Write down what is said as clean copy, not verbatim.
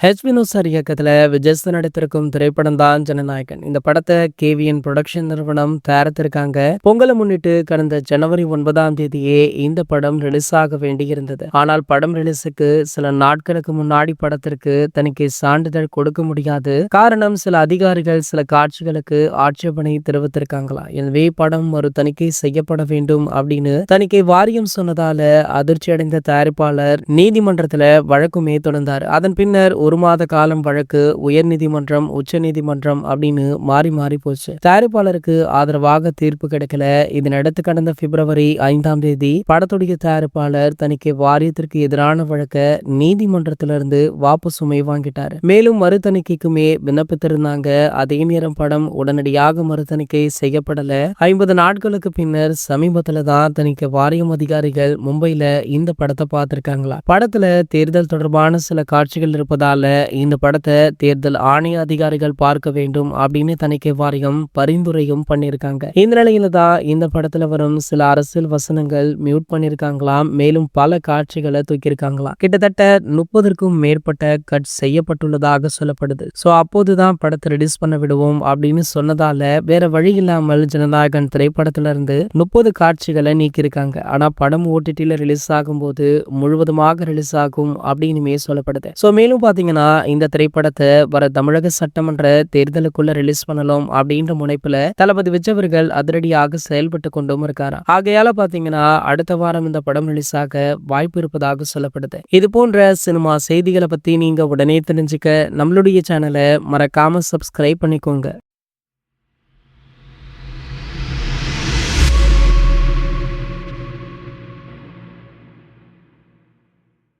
Vinod sir இயக்கத்துல Vijay sir நடித்திருக்கும் திரைப்படம் தான் ஜனநாயகன். இந்த படத்தை கேவிஎன் புரொடக்ஷன் நிறுவனம் தயாரித்திருக்காங்க. பொங்கலை முன்னிட்டு கடந்த ஜனவரி 9ஆம் தேதியே இந்த படம் ரிலீஸ் ஆக வேண்டியிருந்தது. ஆனால் படம் ரிலீஸுக்கு சில நாட்களுக்கு முன்னாடி படத்திற்கு தணிக்கை சான்றிதழ் கொடுக்க முடியாது. காரணம், சில அதிகாரிகள் சில காட்சிகளுக்கு ஆட்சேபனை தெரிவித்திருக்காங்களாம். எனவே படம் ஒரு தணிக்கை செய்யப்பட வேண்டும் அப்படின்னு தணிக்கை வாரியம் சொன்னதால அதிர்ச்சி அடைந்த தயாரிப்பாளர் நீதிமன்றத்துல வழக்குமே தொடர்ந்தார். அதன் பின்னர் ஒரு மாத காலம் வழக்கு உயர்நீதிமன்றம், உச்ச நீதிமன்றம் அப்படின்னு மாறி மாறி போச்சு. தயாரிப்பாளருக்கு ஆதரவாக தீர்ப்பு கிடைக்கல. இதனடுத்து கடந்த பிப்ரவரி 5ஆம் தேதி படத்துடைய தயாரிப்பாளர் தணிக்கை வாரியத்திற்கு எதிரான வழக்க நீதிமன்றத்திலிருந்து வாபசுமை வாங்கிட்டாரு. மேலும் மறு தணிக்கைக்குமே விண்ணப்பித்திருந்தாங்க. அதே நேரம் படம் உடனடியாக மறு தணிக்கை செய்யப்படல. 50 நாட்களுக்கு பின்னர் சமீபத்துல தான் தணிக்கை வாரியம் அதிகாரிகள் மும்பைல இந்த படத்தை பார்த்திருக்காங்களா. படத்துல தேர்தல் தொடர்பான சில காட்சிகள் இருப்பதால இந்த படத்தை தேர்தல் ஆணைய அதிகாரிகள் பார்க்க வேண்டும் அப்படின்னு தணிக்கை வாரியம் பரிந்துரையும் பண்ணிருக்காங்க. இந்த நிலையில தான் இந்த படத்துல வரும் சில அரசியல் வசனங்கள் மியூட் பண்ணிருக்காங்களாம். மேலும் பல காட்சிகளை தூக்கியிருக்காங்களாம். கிட்டத்தட்ட 30க்கும் மேற்பட்ட கட் செய்யப்பட்டுள்ளதாக சொல்லப்படுது. அப்போதுதான் படத்தை ரிலீஸ் பண்ண விடுவோம் அப்படின்னு சொன்னதால வேற வழி இல்லாமல் ஜனநாயகன் திரைப்படத்துல இருந்து 30 காட்சிகளை நீக்கியிருக்காங்க. ஆனா படம் ஓடிடில ரிலீஸ் ஆகும் போது முழுவதுமாக ரிலீஸ் ஆகும் அப்படின்னு சொல்லப்படுது. மேலும் பாத்தீங்கன்னா இந்த திரைப்படத்தை வர தமிழக சட்டமன்ற தேர்தலுக்குள்ள ரிலீஸ் பண்ணலாம் அப்படின்ற முனைப்புல தளபதி விஜய் அவர்கள் அதிரடியாக செயல்பட்டு கொண்டும் இருக்காரு. ஆகையால பாத்தீங்கன்னா அடுத்த வாரம் இந்த படம் ரிலீஸ் ஆக வாய்ப்பு இருப்பதாக சொல்லப்படுது. இது போன்ற சினிமா செய்திகளை பத்தி நீங்க உடனே தெரிஞ்சுக்க நம்மளுடைய சேனலை மறக்காம சப்ஸ்கிரைப் பண்ணிக்கோங்க.